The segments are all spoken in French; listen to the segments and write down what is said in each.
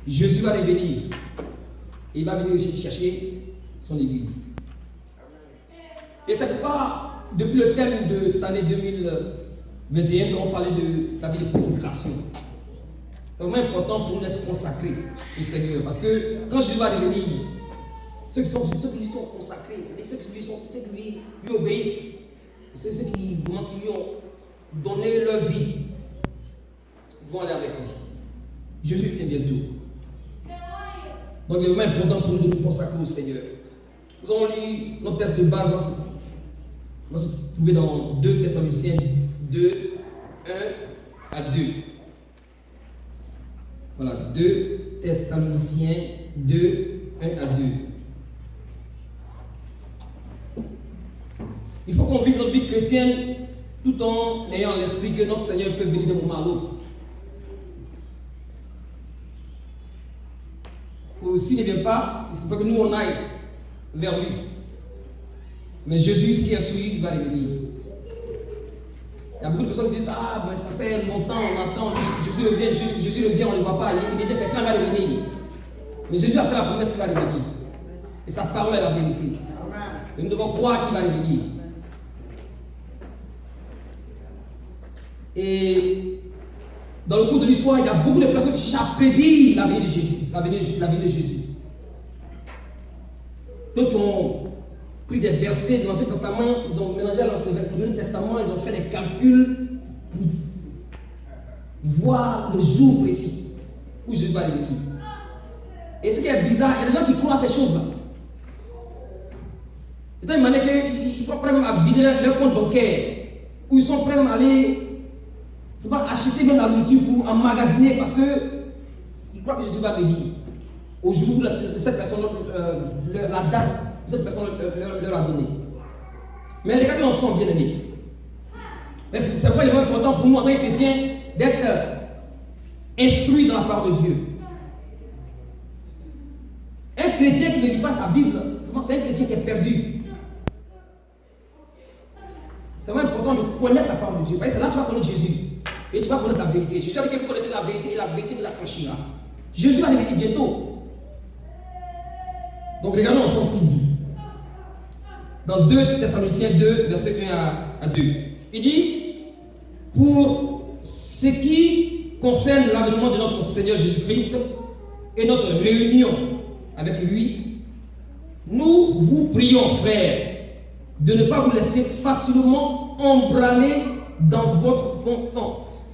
Jésus va revenir. Et il va venir chercher son église. Et c'est pourquoi, depuis le thème de cette année 2021, nous allons parler de la vie de consécration. C'est vraiment important pour nous d'être consacrés au Seigneur. Parce que quand Jésus va revenir, ceux qui lui sont consacrés, c'est-à-dire ceux qui lui obéissent, c'est ceux qui lui ont donné leur vie, vont aller avec lui. Jésus vient bientôt. Donc il est vraiment important pour nous de nous consacrer au Seigneur. Nous allons lire notre texte de base. On va se trouver dans 2 Thessaloniciens 2, 1 à 2. Voilà, 2 Thessaloniciens 2, 1 à 2. Il faut qu'on vive notre vie chrétienne tout en ayant l'esprit que notre Seigneur peut venir d'un moment à l'autre. S'il ne vient pas, il ne faut pas que nous on aille vers lui. Mais Jésus, qui est sur lui, il va revenir. Il y a beaucoup de personnes qui disent: ah, mais ça fait longtemps, on attend, Jésus revient, on ne le voit pas. Il dit: c'est quand il va revenir. Mais Jésus a fait la promesse qu'il va revenir. Et sa parole est la vérité. Et nous devons croire qu'il va revenir. Et dans le cours de l'histoire, il y a beaucoup de personnes qui cherchent à prédire la venue de Jésus. La venue de Jésus. D'autres ont pris des versets de l'Ancien Testament, ils ont mélangé à le Nouveau Testament, ils ont fait des calculs pour voir le jour précis où Jésus va revenir. Et ce qui est bizarre, il y a des gens qui croient à ces choses-là. De telle manière qu'ils sont prêts même à vider leur compte bancaire, ou ils sont prêts même à aller, c'est pas acheter même la nourriture pour emmagasiner parce qu'ils croient que Jésus va venir. Au jour où cette personne, la date, cette personne leur a donné. Mais les gars, on sent bien aimés. C'est pourquoi il est vraiment important pour nous en tant que chrétiens d'être instruits dans la parole de Dieu. Un chrétien qui ne lit pas sa Bible, c'est un chrétien qui est perdu. C'est vraiment important de connaître la parole de Dieu. Parce que c'est là que tu vas connaître Jésus. Et tu vas connaître la vérité. Je suis avec quelqu'un qui connaît la vérité et la vérité de la franchira. Jésus va revenir bientôt. Donc regardons ensemble ce qu'il dit. Dans 2 Thessaloniciens 2, verset 1 à 2. Il dit: pour ce qui concerne l'avènement de notre Seigneur Jésus-Christ et notre réunion avec lui, nous vous prions, frères, de ne pas vous laisser facilement embramer dans votre bon sens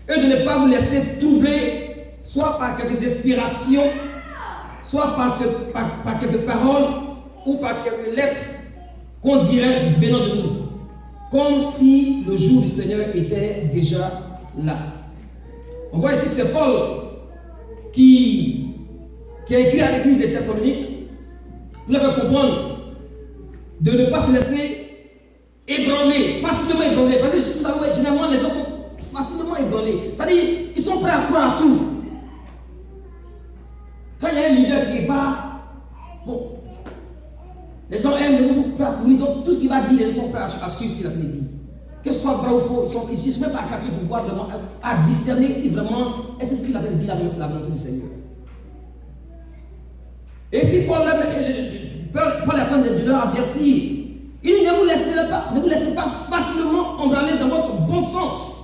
et de ne pas vous laisser troubler soit par quelques inspirations, soit par quelques paroles ou par quelques lettres qu'on dirait venant de nous, comme si le jour du Seigneur était déjà là. On voit ici que c'est Paul qui a écrit à l'église des Thessaloniques pour leur faire comprendre de ne pas se laisser ébranler, facilement ébranler. Parce que vous savez, généralement les gens sont facilement ébranlés. C'est-à-dire, ils sont prêts à croire à tout. Quand il y a un leader qui est pas bon, les gens aiment, les gens sont prêts à courir. Donc tout ce qu'il va dire, les gens sont prêts à suivre ce qu'il a dit. Que ce soit vrai ou faux, ils ne sont même pas capables de pouvoir vraiment à discerner si vraiment est-ce que ce qu'il a dit là, c'est la volonté du Seigneur. Et si Paul attend de leur avertir, il dit: ne vous laissez pas facilement embraler dans votre bon sens.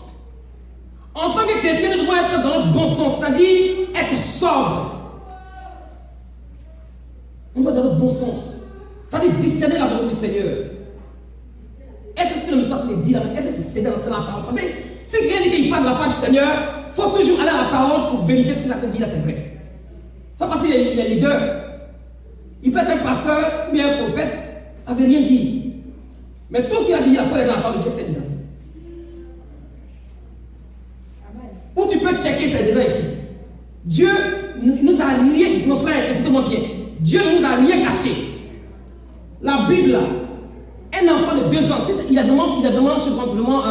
En tant que chrétien, nous devons être dans notre bon sens, c'est-à-dire être sobre. On doit être dans notre bon sens, c'est-à-dire discerner la volonté du Seigneur. Est-ce que ce que le message dit là, est-ce que c'est dans la parole? Parce que si quelqu'un dit qu'il parle de la part du Seigneur, il faut toujours aller à la parole pour vérifier ce qu'il a dit là, c'est vrai. Pas parce qu'il est leader. Il peut être un pasteur ou bien un prophète, ça ne veut rien dire. Mais tout ce qu'il a dit, il faut aller dans la parole de Dieu, c'est dedans. Ou tu peux checker, c'est dedans ici. Dieu nous a liés, nos frères, écoutez-moi bien. Dieu ne nous a rien caché. La Bible, là, un enfant de 2 ans, si il est vraiment, je crois, vraiment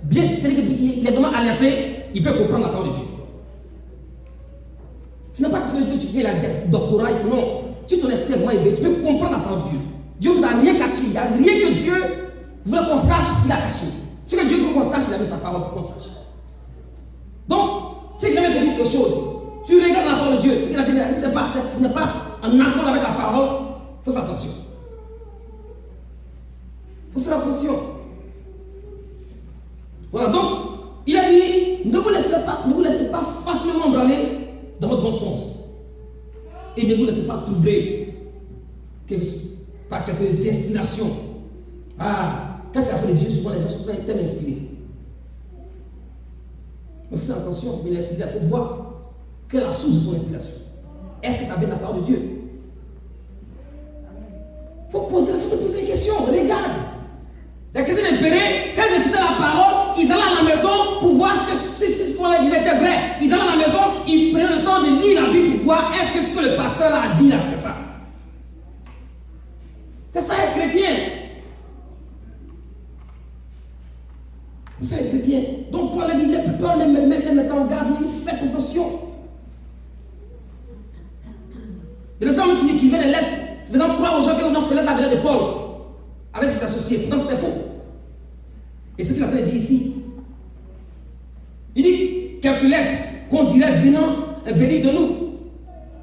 bien, c'est-à-dire qu'il est vraiment alerté, il peut comprendre la parole de Dieu. Ce n'est pas que celui que tu fais la doctorat, non. Si ton esprit est vraiment élevé, tu peux comprendre la parole de Dieu. Dieu ne nous a rien caché. Il n'y a rien que Dieu voulait qu'on sache qu'il a caché. Ce que Dieu veut qu'on sache, il a mis sa parole pour qu'on sache. Donc, si quelqu'un te dit quelque chose, Tu regardes la parole de Dieu. Ce qu'il a dit là, si ce n'est pas en accord avec la parole, il faut faire attention. Il faut faire attention. Voilà, donc, il a dit, ne vous laissez pas facilement embraler dans votre bon sens. Et ne vous laissez pas troubler par quelques inspirations. Quand c'est la foi de Dieu, souvent les gens sont tellement inspirés. Mais il faut faire attention, mais il faut voir quelle est la source de son inspiration. Est-ce que ça vient de la parole de Dieu? Il faut te poser une question. Regarde. Les chrétiens impérés, quand ils écoutaient la parole, ils allaient à la maison pour voir si ce qu'on leur disait était vrai. Ils allaient à la maison, ils prenaient le temps de lire la Bible pour voir est-ce que ce que le pasteur a dit là, c'est ça. C'est ça être chrétien. C'est ça être chrétien. Donc Paul les mettant en garde, il dit faites attention. Et les gens qui écrivaient les lettres, faisant croire aux gens que non, ces lettres venaient de Paul, avec ses associés. Pourtant c'était faux. Et ce qu'il a en train de dire ici, il dit quelques lettres qu'on dirait venir de nous,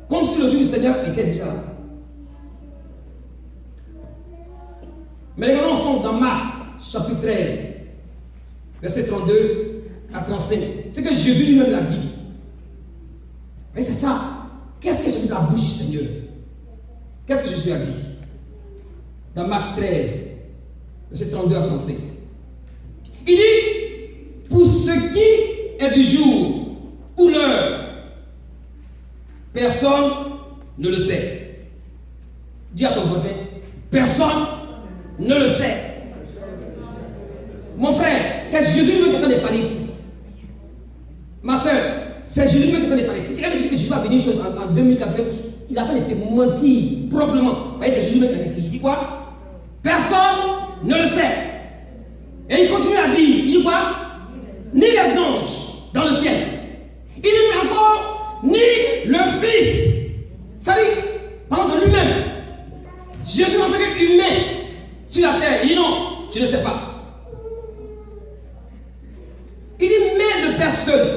comme si le jour du Seigneur était déjà là. Mais regardons ensemble dans Marc, chapitre 13, verset 32 à 35. C'est que Jésus lui-même l'a dit. Mais c'est ça. Qu'est-ce que Jésus dit de la bouche du Seigneur? Qu'est-ce que Jésus a dit? Dans Marc 13, verset 32 à 35. Il dit, pour ce qui est du jour ou l'heure, personne ne le sait. Dis à ton voisin, personne ne le sait. Mon frère, c'est Jésus qui est en train de parler ici. Ma soeur, c'est Jésus qui est en train de parler ici. Il avait dit que Jésus va venir en 2004. Il a en train de te mentir proprement. Vous voyez, c'est Jésus qui est en train de dire ici. Il dit quoi? Personne ne le sait. Et il continue à dire, il dit quoi? Ni les anges dans le ciel. Il dit mais encore, ni le Fils. Ça dit, parlant de lui-même. Jésus en tant qu'humain sur la terre. Il dit non, je ne sais pas. Il dit mais de personne.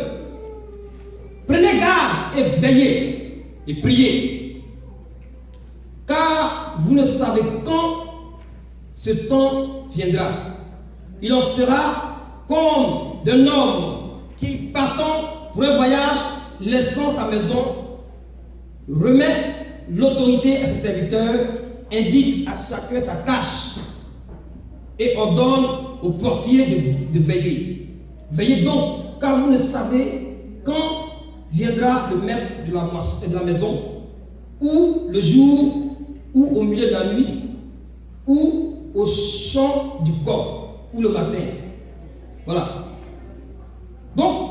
Prenez garde et veillez et priez. Car vous ne savez quand ce temps viendra. Il en sera comme d'un homme qui, partant pour un voyage, laissant sa maison, remet l'autorité à ses serviteurs, indique à chacun sa tâche et ordonne au portier de veiller. Veillez donc, car vous ne savez quand viendra le maître de la maison, ou le jour, ou au milieu de la nuit, ou au chant du coq, ou le matin. Voilà. Donc,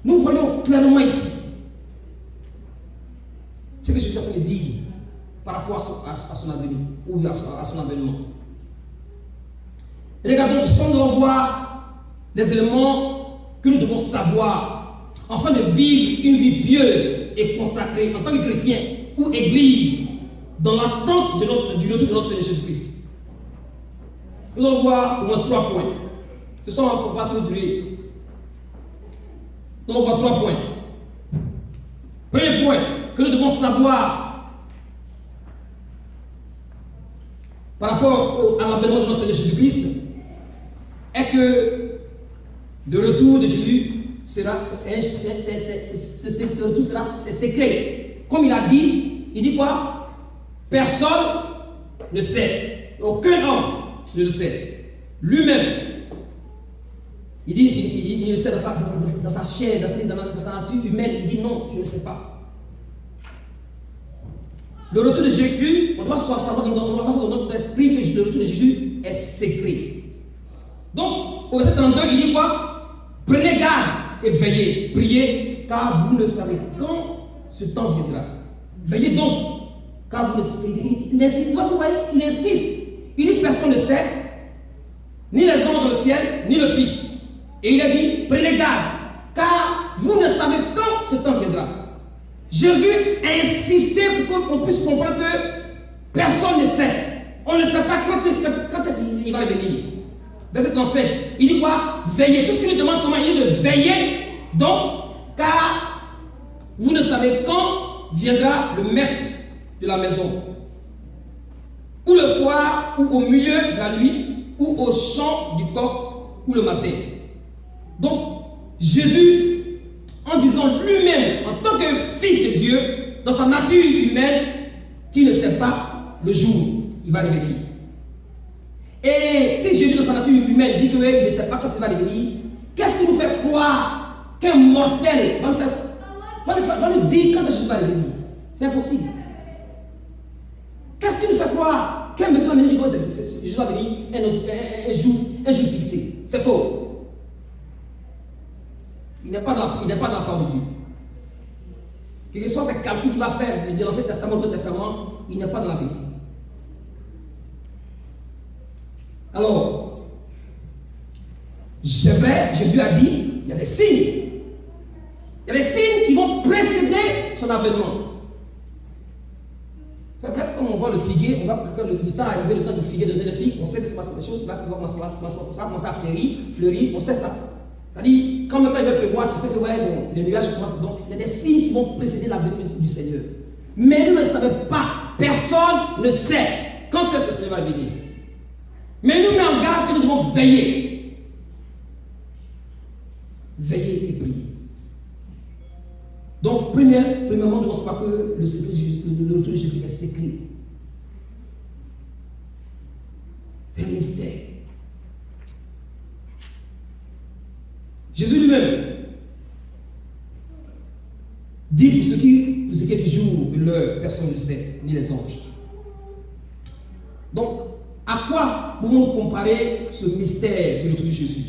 nous voyons clairement ici ce que Jésus est en train de dire par rapport à son avenir, ou à son avènement. Regardons, nous allons voir les éléments que nous devons savoir afin de vivre une vie pieuse et consacrée en tant que chrétien ou église dans l'attente du retour de notre Seigneur Jésus-Christ. Nous allons voir au moins 3 points. Ce sont on va introduire. Nous allons voir 3 points. Premier point que nous devons savoir par rapport à l'avènement de notre Seigneur Jésus-Christ est que le retour de Jésus sera, c'est secret. Comme il a dit, il dit quoi? Personne ne sait. Aucun homme ne le sait. Lui-même, il dit, il le sait dans sa chair, dans sa nature humaine. Il dit non, je ne sais pas. Le retour de Jésus, on doit savoir dans notre esprit que le retour de Jésus est secret. Donc, au verset 32, il dit quoi? Prenez garde et veillez, priez, car vous ne savez quand ce temps viendra. Veillez donc, car vous ne savez. Il insiste, vous voyez, il insiste. Il dit personne ne sait, ni les anges dans le ciel, ni le Fils. Et il a dit, prenez garde, car vous ne savez quand ce temps viendra. Jésus a insisté pour qu'on puisse comprendre que personne ne sait. On ne sait pas quand est-ce qu'il va revenir. Verset 35, il dit quoi? Veillez. Tout ce qu'il nous demande seulement, il dit de veiller. Donc, car Vous ne savez quand viendra le maître de la maison, ou le soir, ou au milieu de la nuit, ou au chant du coq, ou le matin. Donc, Jésus, en disant lui-même, en tant que fils de Dieu, dans sa nature humaine, qui ne sait pas le jour, il va revenir. Et si Jésus, dans sa nature humaine, dit qu'il ne sait pas quand il va revenir, qu'est-ce qui nous fait croire qu'un mortel va nous dire quand Jésus va revenir? C'est impossible. Qu'est-ce qui nous fait croire qu'un monsieur va venir quand Jésus va venir un jour fixé? C'est faux. Il n'est pas dans la part de Dieu. Quel que soit ce calcul qu'il va faire de l'Ancien Testament au Nouveau Testament, il n'est pas dans la vérité. Alors, Jésus a dit, il y a des signes. Il y a des signes qui vont précéder son avènement. C'est vrai que quand on voit le figuier, on voit que quand le temps arrive, le temps du figuier, de donner les figues, on sait que c'est des choses là qui vont commencer à fleurir, on sait ça. C'est-à-dire, quand le temps il va pleuvoir, tu sais que ouais, bon, les nuages commencent. Donc, il y a des signes qui vont précéder la venue du Seigneur. Mais nous ne savons pas, personne ne sait quand est-ce que le Seigneur va venir. Mais nous mettons en garde que nous devons veiller. Veiller et prier. Donc, premièrement, nous devons savoir que le retour de Jésus est secret. C'est un mystère. Jésus lui-même dit pour ce qui est du jour, de l'heure, personne ne le sait, ni les anges. Donc, à quoi pouvons-nous comparer ce mystère du retour de Jésus?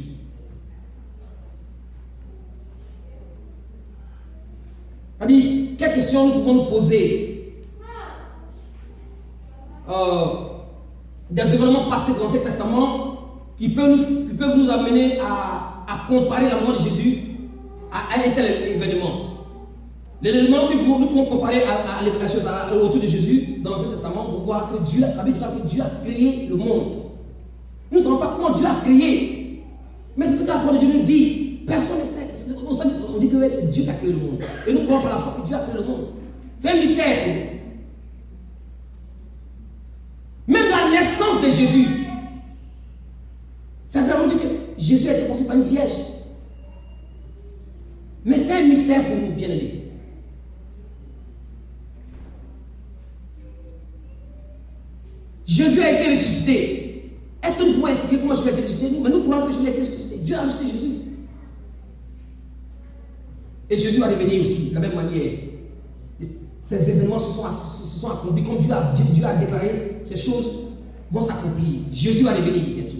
C'est-à-dire, quelles questions nous pouvons nous poser? Des événements passés dans l'Ancien Testament qui peuvent nous amener à comparer la mort de Jésus à un tel événement. Les événements que nous pouvons comparer au retour de Jésus dans l'Ancien Testament pour voir que Dieu a créé le monde. Nous ne savons pas comment Dieu a créé. Mais c'est ce que la parole de Dieu nous dit. Personne ne sait. On dit que c'est Dieu qui a créé le monde. Et nous croyons par la foi que Dieu a créé le monde. C'est un mystère pour nous. Même la naissance de Jésus, ça veut vraiment dire que Jésus a été conçu par une vierge. Mais c'est un mystère pour nous, bien-aimés. Jésus a été ressuscité. Est-ce que nous pouvons expliquer comment Jésus a été ressuscité? Mais nous croyons que Jésus a été ressuscité. Dieu a ressuscité Jésus. Et Jésus va revenir aussi, de la même manière. Ces événements se sont accomplis comme Dieu a déclaré, ces choses vont s'accomplir. Jésus va revenir bientôt.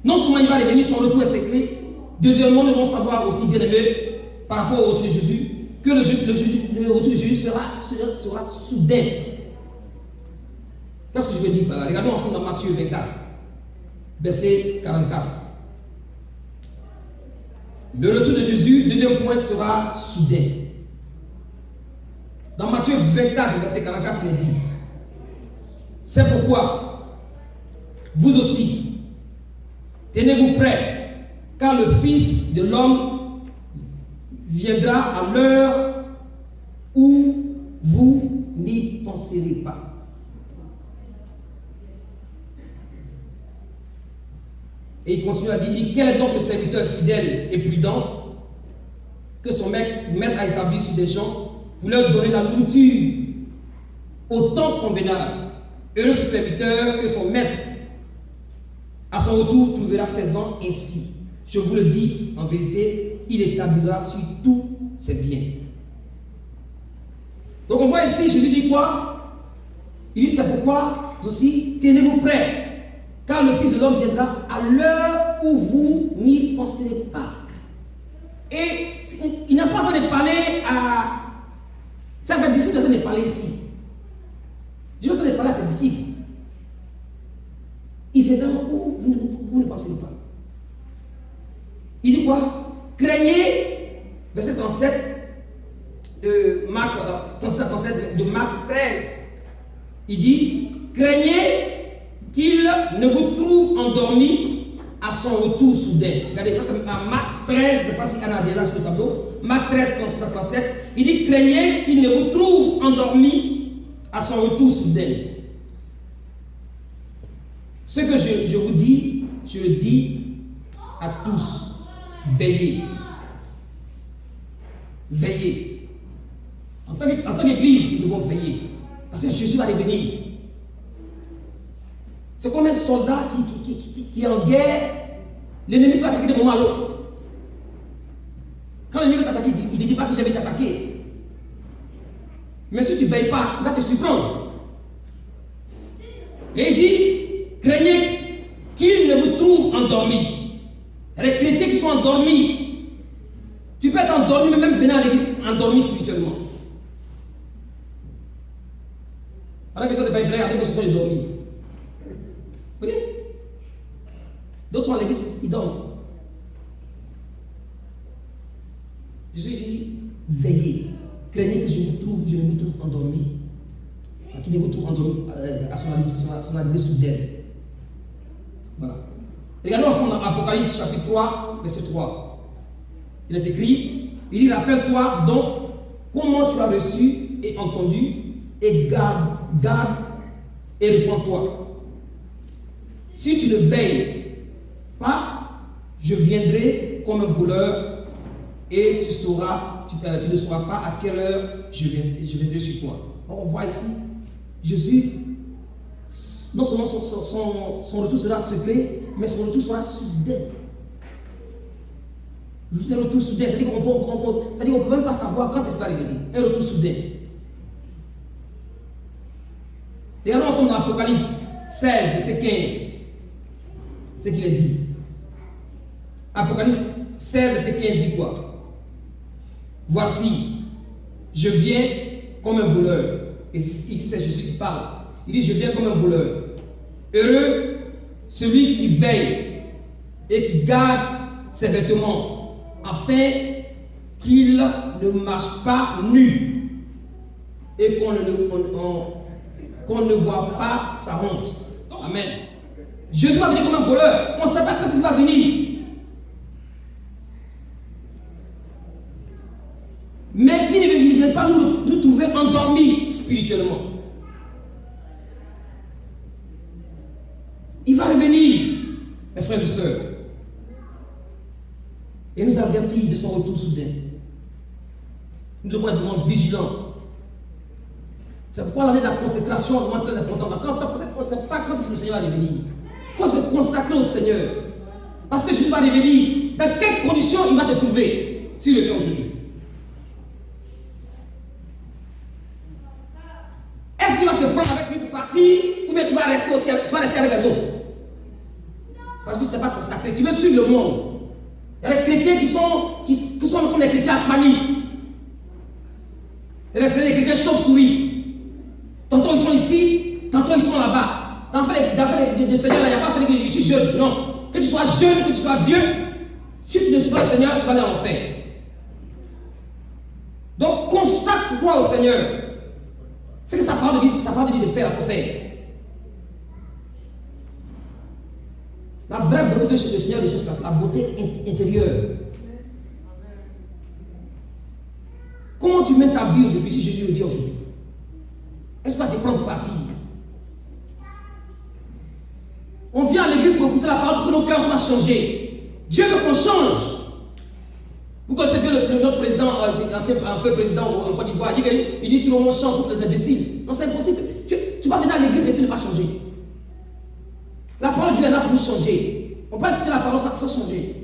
Non seulement il va revenir, son retour est secret. Deuxièmement, nous devons savoir aussi, bien aimé, par rapport au retour de Jésus, que le retour de Jésus sera soudain. Qu'est-ce que je veux dire par là? Regardons ensemble dans Matthieu 24, verset 44. Le retour de Jésus, deuxième point, sera soudain. Dans Matthieu 24, verset 44, il est dit: c'est pourquoi vous aussi, tenez-vous prêts, car le Fils de l'homme viendra à l'heure où vous n'y penserez pas. Et il continue à dire: quel est donc le serviteur fidèle et prudent que son maître a établi sur des gens pour leur donner la nourriture au temps convenable? Heureux ce serviteur que son maître, à son retour, trouvera faisant ainsi. Je vous le dis, en vérité, il établira sur tous ses biens. Donc on voit ici, Jésus dit quoi? Il dit: c'est pourquoi aussi, tenez-vous prêts, car le Fils de l'homme viendra à l'heure où vous n'y penserez pas. Et il n'a pas en train de parler à... Ça fait disciples en train de parler ici. Dieu est en train de parler à ses disciples. Il viendra où vous ne penserez pas. Il dit quoi? Craignez, verset 37 de Marc, 37 de Marc 13. Il dit: craignez qu'il ne vous trouve endormi à son retour soudain. Regardez, ça c'est Marc 13, je ne sais pas si Anna a déjà sur le tableau. Marc 13, 36 à 37. Il dit, craignez qu'il ne vous trouve endormi à son retour soudain. Ce que je vous dis, je le dis à tous. Veillez. Veillez. En tant qu'Église, nous devons veiller. Parce que Jésus va revenir. C'est comme un soldat qui est en guerre. L'ennemi peut attaquer d'un moment à l'autre. Quand l'ennemi va t'attaquer, il ne te dit pas que je vais t'attaquer. Mais si tu ne veilles pas, il va te surprendre. Et il dit, craignez qu'il ne vous trouve endormi. Les chrétiens qui sont endormis, tu peux être endormi, mais même venir à l'église endormi spirituellement. Alors que ça, c'est pas une blague, regardez comment ils sont endormis. Vous voyez? D'autres sont à l'église, ils dorment. Jésus dit, veillez, craignez que je ne vous trouve endormi. Qu'il ne vous trouve endormi à son arrivée soudaine. Voilà. Regardons ensemble dans Apocalypse chapitre 3, verset 3. Il est écrit, il dit, rappelle-toi donc comment tu as reçu et entendu, et garde et répands-toi. Si tu ne veilles pas, je viendrai comme un voleur et tu ne sauras pas à quelle heure je viendrai sur toi. On voit ici, Jésus, non seulement son retour sera secret, mais son retour sera soudain. Un retour soudain, c'est-à-dire qu'on ne peut même pas savoir quand est-ce qu'il va arriver. Un retour soudain. Regardons ensemble dans Apocalypse 16, verset 15. C'est ce qu'il est dit. Apocalypse 16, verset 15 dit quoi? Voici, je viens comme un voleur. Et ici, c'est Jésus qui parle. Il dit, je viens comme un voleur. Heureux celui qui veille et qui garde ses vêtements, afin qu'il ne marche pas nu et qu'on ne voit pas sa honte. Amen. Jésus va venir comme un voleur. On ne sait pas quand il va venir. Mais qu'il ne vient pas nous trouver endormis spirituellement. Il va revenir, mes frères et sœurs, et nous avertir de son retour soudain. Nous devons être vraiment vigilants. C'est pourquoi l'année de la consécration est vraiment très importante. Quand on ne sait pas quand le Seigneur va revenir, il faut se consacrer au Seigneur. Parce que Jésus va revenir. Dans quelles conditions il va te trouver s'il revient aujourd'hui? Est-ce qu'il va te prendre avec lui pour partir, ou bien tu vas rester aussi, tu vas rester avec les autres? Parce que tu ne t'es pas consacré. Tu veux suivre le monde. Il y a des chrétiens qui sont comme des chrétiens à Mali. Il y a des chrétiens chauve-souris. Tantôt ils sont ici, tantôt ils sont là-bas. Dans le Seigneur, il n'y a pas fallu que je suis jeune. Non. Que tu sois jeune, que tu sois vieux, si tu ne suis pas le Seigneur, tu vas aller en enfer. Donc consacre-toi au Seigneur. C'est que ça parle de dire de faire, il faut faire. La vraie beauté que le Seigneur recherche, c'est la beauté intérieure. Comment tu mènes ta vie aujourd'hui si Jésus revient aujourd'hui? Est-ce que tu vas te prendre pour partir? On vient à l'église pour écouter la parole pour que nos cœurs soient changés. Dieu veut qu'on change. Vous connaissez bien notre président, un feu président en Côte d'Ivoire, il dit tout le monde change sauf les imbéciles. Non, c'est impossible. Tu vas venir à l'église et puis ne pas changer. La parole de Dieu est là pour nous changer. On peut écouter la parole sans changer.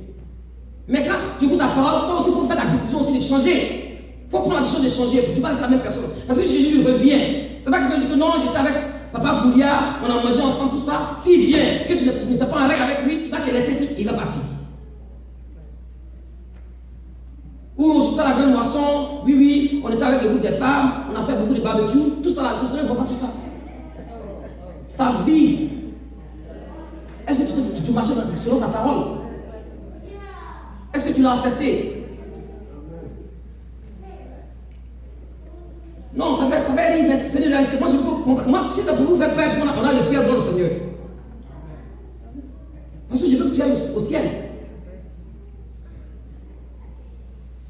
Mais quand tu écoutes la parole, toi aussi, il faut faire la décision aussi de changer. Il faut prendre la décision de changer. Tu ne vas pas rester la même personne. Parce que Jésus revient. C'est pas qu'ils ont dit que non, j'étais avec Papa Boulia, on a mangé ensemble, tout ça. S'il vient, que tu n'étais pas en règle avec lui, il va te laisser ici, il va partir. Ou on jetait la grande moisson, oui, on était avec le groupe des femmes, on a fait beaucoup de barbecue, tout ça là, vous ne voit pas tout ça. Ta vie, est-ce que tu marches selon sa parole? Est-ce que tu l'as accepté? Non, ça fait rire, mais c'est une réalité. Moi, je veux comprendre. Moi, si ça peut vous faire perdre, on a le ciel dans le Seigneur. Parce que je veux que tu ailles au ciel.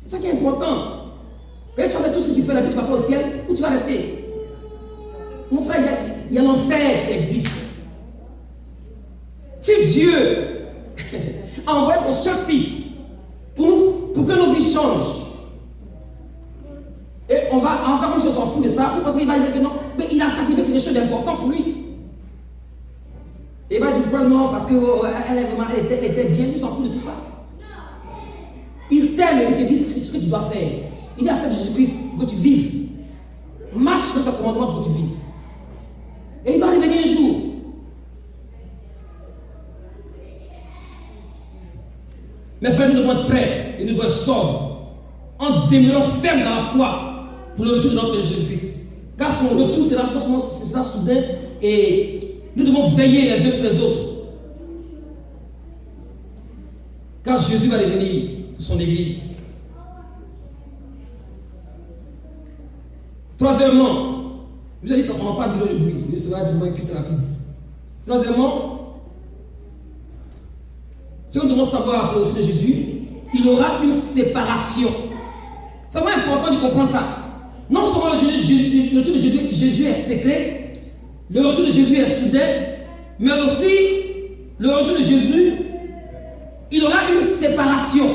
C'est ça qui est important. Et tu vas faire tout ce que tu fais là, puis tu ne vas pas au ciel, où tu vas rester. Mon frère, il y a l'enfer qui existe. Si Dieu a envoyé son seul fils pour que nos vies changent, et on va en faire comme si on s'en fout de ça, parce qu'il va dire que non, mais il a sacrifié quelque chose d'important pour lui. Et il va dire non, parce qu'elle était bien, il s'en fout de tout ça. Il t'aime et il te dit ce que tu dois faire. Il accepte Jésus-Christ pour que tu vives. Marche dans son commandement pour que tu vives. Et il va revenir un jour. Mes frères, nous devons être prêts et nous devons être sobres en demeurant fermes dans la foi pour le retour de notre Seigneur Jésus-Christ. Car son retour sera soudain et nous devons veiller les uns sur les autres. Car Jésus va revenir pour son Église. Troisièmement, vous avez dit, on ne va pas dire l'église, mais ça va être moins culte rapide. Troisièmement, ce que nous devons savoir pour le retour de Jésus, il y aura une séparation. C'est vraiment important de comprendre ça. Non seulement le retour de Jésus est secret, le retour de Jésus est soudain, mais aussi le retour de Jésus, il y aura une séparation.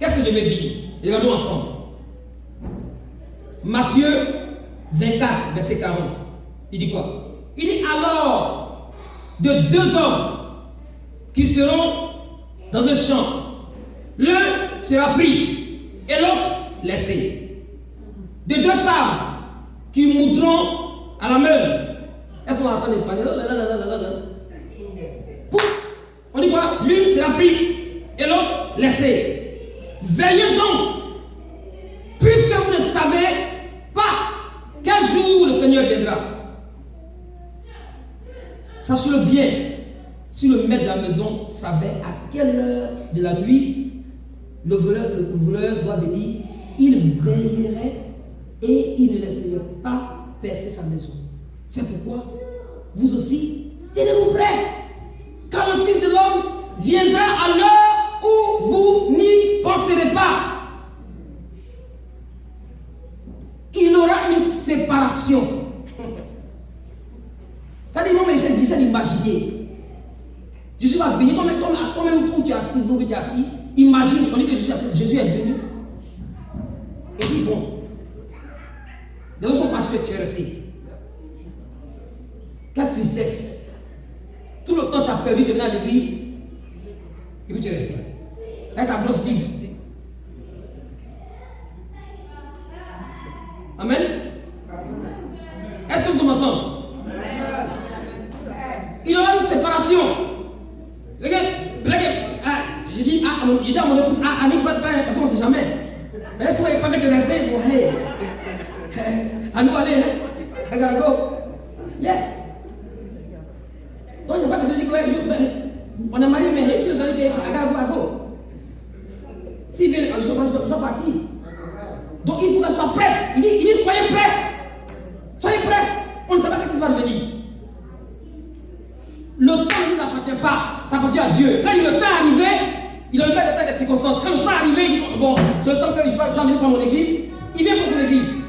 Qu'est-ce que je veux dire? Regardons ensemble. Matthieu 24, verset 40. Il dit quoi? Il dit alors de deux hommes qui seront dans un champ, l'un sera pris et l'autre laissé. De deux femmes qui moudront à la même. Est-ce qu'on va entendre parler? On dit quoi? L'une sera prise et l'autre laissée. Veillez donc, puisque vous ne savez pas quel jour le Seigneur viendra. Sachez-le bien, si le maître de la maison savait à quelle heure de la nuit le voleur doit venir, il veillerait et il ne laisserait pas percer sa maison. C'est pourquoi vous aussi, tenez-vous prêts, car le Fils de l'homme viendra à l'heure où vous n'y penserez pas. Il aura une séparation. Ça dit non, mais j'essaie d'imaginer. Jésus va venir, toi-même où tu es assis, où tu es assis, imagine, on dit que Jésus est venu. Et puis bon, dans son parti tu es resté. Quelle tristesse. Tout le temps tu as perdu, tu es venu à l'église, et puis tu es resté. Avec ta grosse Bible. Amen. Est-ce que nous sommes ensemble? Il y aura une séparation. C'est que, j'ai dit à mon épouse, il faut être prêt, parce qu'on ne sait jamais. Mais si on n'est pas avec les laisser, bon, hey, à nous aller, I gotta go. Yes. Donc, il n'y a pas que je dis que on est marié, mais si je dis que I gotta go. S'il vient, je dois partir. Donc il faut qu'elle soit prête. Il dit soyez prêts. Soyez prêts. On ne sait pas ce qui va devenir. Le temps ne nous appartient pas. Ça appartient à Dieu. Quand le temps est arrivé, il a le temps des circonstances. Quand le temps est arrivé, il dit bon, c'est le temps que je vais venir pour mon église. Il vient pour son église.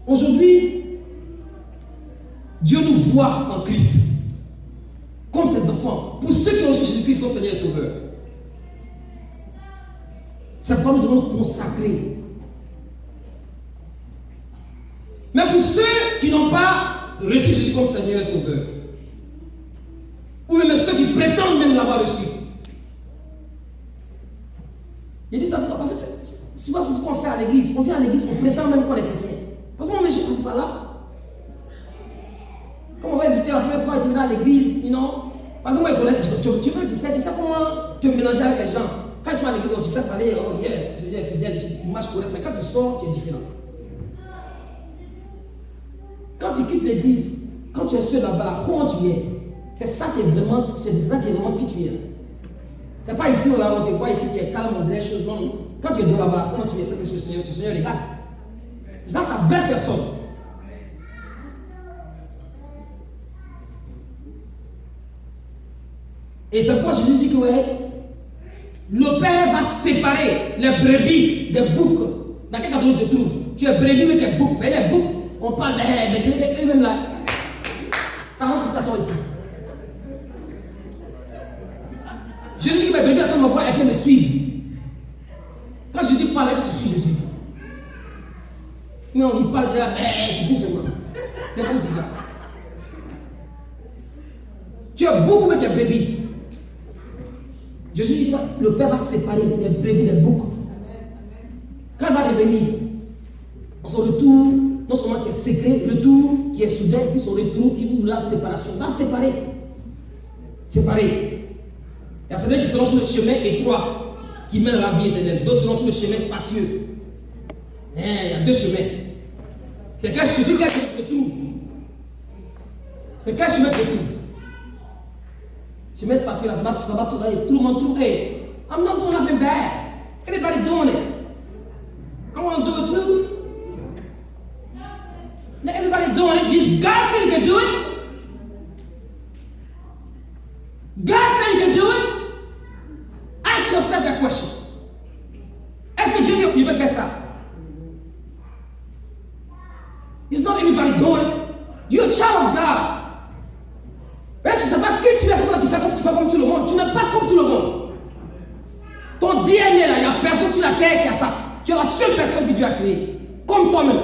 Aujourd'hui, Dieu nous voit en Christ. Comme ses enfants, pour ceux qui ont reçu Jésus-Christ comme Seigneur et Sauveur. C'est pourquoi nous devons nous consacrer. Mais pour ceux qui n'ont pas reçu Jésus comme Seigneur et Sauveur, ou même ceux qui prétendent même l'avoir reçu, il dit ça parce que souvent c'est ce qu'on fait à l'église. On vient à l'église, on prétend même qu'on est chrétien. Parce que moi, je ne passe pas là. Comme on va éviter la première fois et tu viens à l'église, Parce que moi, tu sais comment te mélanger avec les gens. Quand ils sont à l'église, tu sais parler, oh yes, tu es fidèle, tu marches correct, mais quand tu sors, tu es différent. Quand tu quittes l'église, quand tu es seul là-bas, comment tu es? C'est ça qui est vraiment qui tu es. C'est pas ici, là, on te voit ici, tu es calme, on dirait des choses. Non. Quand tu es là-bas, comment tu es? C'est que le Seigneur regarde. C'est ça, tu as 20 personnes. Et c'est pourquoi Jésus dit que ouais, le Père va séparer les brebis des boucs. Dans quel catégorie tu te trouves? Tu es brebis ou tu es bouc? Mais les boucs, on parle de eux-mêmes là. Ça rentre ça sort ici. Jésus dit que mes brebis attendent ma voix et qu'elles me suivent. Quand je dis parle, est-ce que tu suis Jésus? Mais on dit parle de là, tu cours seulement. C'est pas différent. Tu es bouc ou tu es brebis? Jésus dit que le Père va séparer les brebis des boucs. Quand il va revenir, son retour, non seulement qui est secret, retour qui est soudain, puis son retour qui ouvre la séparation. Il va séparer. Séparer. Il y a certains qui seront sur le chemin étroit qui mène à la vie éternelle. D'autres seront sur le chemin spacieux. Il y a deux chemins. C'est quel chemin tu te trouves? C'est quel chemin tu te trouves? Chemin spacieux, là, ça va tout le monde trouve. Hey, I'm not doing nothing bad. Everybody doing it. I want to do it too. Not everybody doing it. Just God said you can do it. God said you can do it. Ask yourself that question. Est-ce que Dieu il peut faire ça? It's not everybody doing it. You're a child of God. Mais tu ne sais pas qui tu es, c'est que tu fais comme tout le monde. Tu n'es pas comme tout le monde. Ton DNA là, il n'y a personne sur la terre qui a ça. Tu es la seule personne que Dieu a créée. Comme toi-même.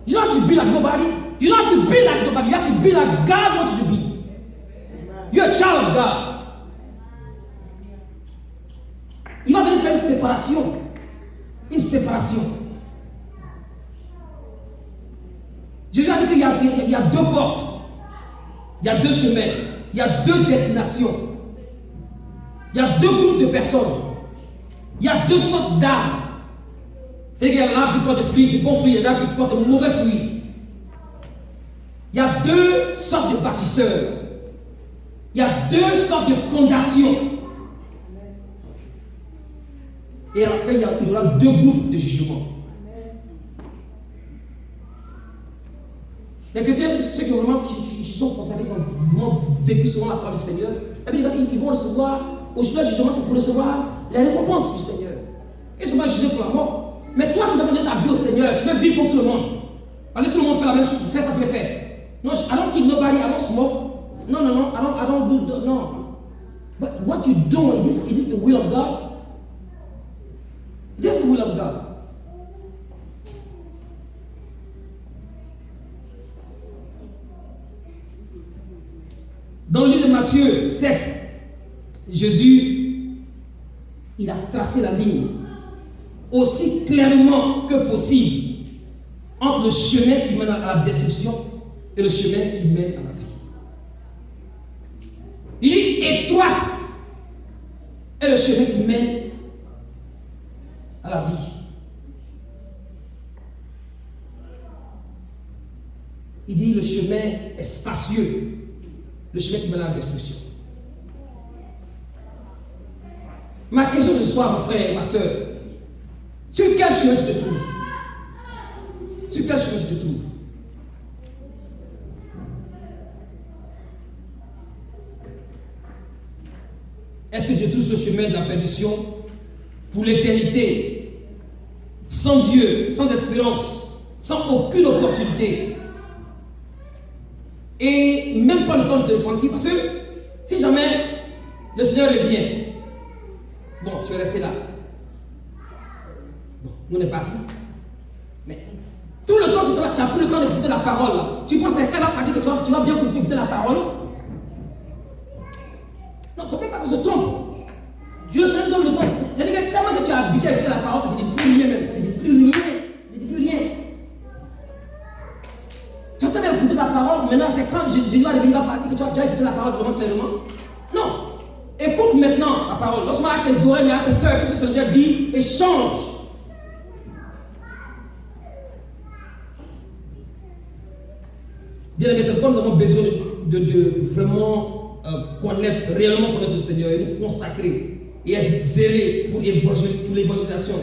You don't have to be like nobody. You don't have to be like nobody. You have to be like God wants you to be. You're a child of God. Il va venir faire une séparation. Une séparation. Jésus a dit qu'il y a deux portes. Il y a deux chemins. Il y a deux destinations. Il y a deux groupes de personnes. Il y a deux sortes d'âmes. C'est-à-dire qu'il y a l'arbre qui porte de fruits, de bons fruits, et l'arbre qui porte de mauvais fruits. Il y a deux sortes de bâtisseurs. Il y a deux sortes de fondations. Et en fait, il y aura deux groupes de jugement. Les chrétiens, ceux qui sont consacrés, qui ont vraiment vécu selon la parole du Seigneur, ils vont recevoir, au jour du jugement, c'est pour recevoir les récompenses du Seigneur. Ils ne sont pas jugés pour la mort. Mais toi qui dois donner ta vie au Seigneur, tu peux vivre comme tout le monde. Parce que tout le monde fait la même chose, fais ça, tu le fais. Non, I don't kill nobody, I don't smoke. No, I don't do, no. But what you do, it is the will of God. It is the will of God. Dans le livre de Matthieu 7, Jésus, il a tracé la ligne aussi clairement que possible entre le chemin qui mène à la destruction et le chemin qui mène à la vie. Il dit étroite est le chemin qui mène à la vie. Il dit le chemin est spacieux. Le chemin qui mène à la destruction. Ma question ce soir, mon frère et ma soeur, sur quel chemin tu te trouves? Sur quel chemin tu te trouves? Est-ce que tu te trouves sur le chemin de la perdition pour l'éternité, sans Dieu, sans espérance, sans aucune opportunité? Et même pas le temps de te repentir, parce que si jamais le Seigneur revient, bon, tu es resté là. Bon, on est parti. Mais tout le temps, tu n'as plus le temps d'écouter la parole. Là. Tu penses que quelqu'un va dire que tu vas bien écouter la parole? Non, il ne faut pas que je se trompe. Dieu se donne le temps. C'est-à-dire que tellement que tu as habitué à écouter la parole, ça ne te dit plus rien même. Ça ne te dit plus rien. Ça ne te dit plus rien. Tu as tellement écouté la parole, maintenant c'est quand Jésus va revenir, va partir que tu as écouté la parole vraiment clairement. Non. Écoute maintenant la parole. Lorsqu'on a tes oreilles, mais à ton cœur, qu'est-ce que le Seigneur dit? Et change. Bien aimé, c'est pourquoi nous avons besoin de vraiment réellement connaître le Seigneur et nous consacrer et être zélés pour l'évangélisation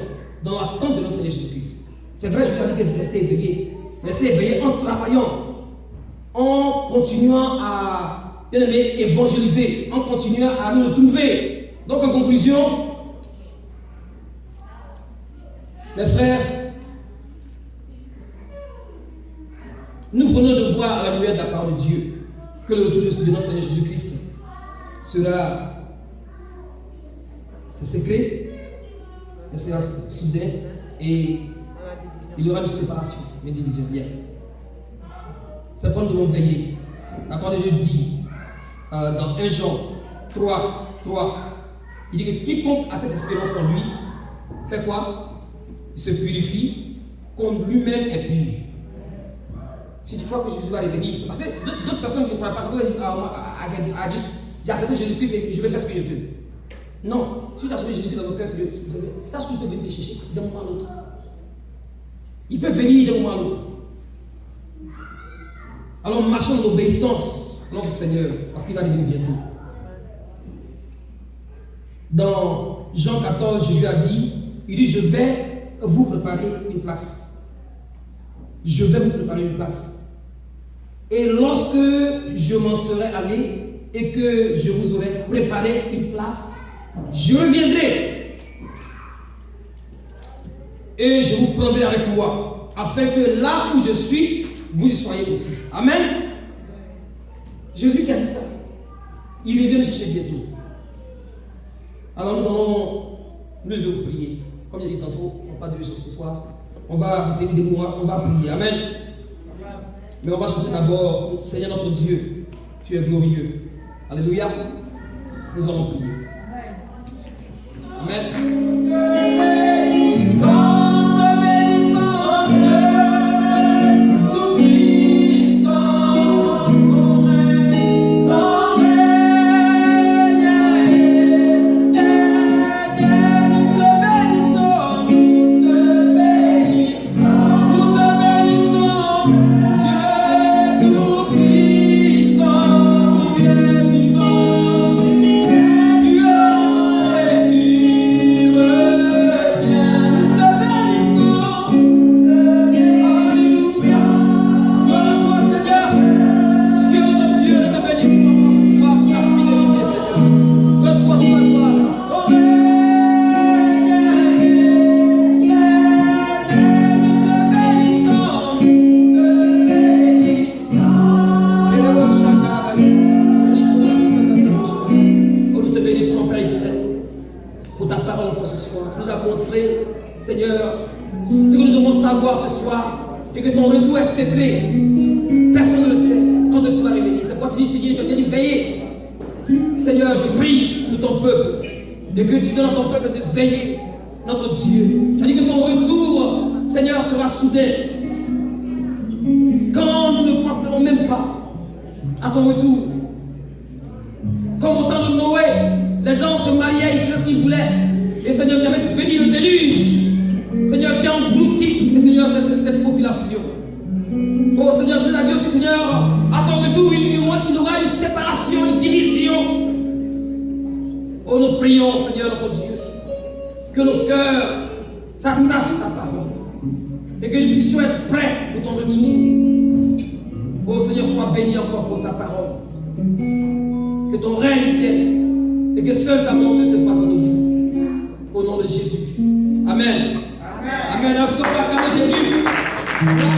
dans l'attente de notre Seigneur Jésus-Christ. C'est vrai, je vous ai dit que vous restez éveillés. Restez éveillés en travaillant en continuant à, bien aimé, évangéliser, en continuant à nous retrouver. Donc en conclusion, mes frères, nous venons de voir à la lumière de la parole de Dieu que le retour de notre Seigneur Jésus-Christ sera, c'est secret, c'est soudain, et il y aura une séparation, une division. Bien. C'est pourquoi nous devons veiller. La parole de Dieu dit dans 1 Jean 3, il dit que quiconque a cette espérance en lui fait quoi? Il se purifie comme lui-même est pur. Si tu crois que Jésus va revenir, c'est parce que d'autres personnes qui ne croient pas, c'est pour ça qu'ils disent j'ai accepté Jésus-Christ et je vais faire ce que je veux. Non, si tu as accepté Jésus-Christ dans ton cœur, sache qu'il peut venir te chercher d'un moment à l'autre. Il peut venir d'un moment à l'autre. Alors marchons en obéissance à notre Seigneur, parce qu'il va revenir bientôt. Dans Jean 14, Jésus a dit, il dit, je vais vous préparer une place. Je vais vous préparer une place. Et lorsque je m'en serai allé et que je vous aurai préparé une place, je reviendrai et je vous prendrai avec moi, afin que là où je suis, vous y soyez aussi. Amen. Jésus qui a dit ça, il revient me chercher bientôt. Alors nous allons nous prier. Comme j'ai dit tantôt, on va pas de choses ce soir. On va se tenir debout, on va prier. Amen. Mais on va chanter d'abord, Seigneur notre Dieu, tu es glorieux. Alléluia. Nous allons prier. Amen. Amen. Amen. Amen. Amen.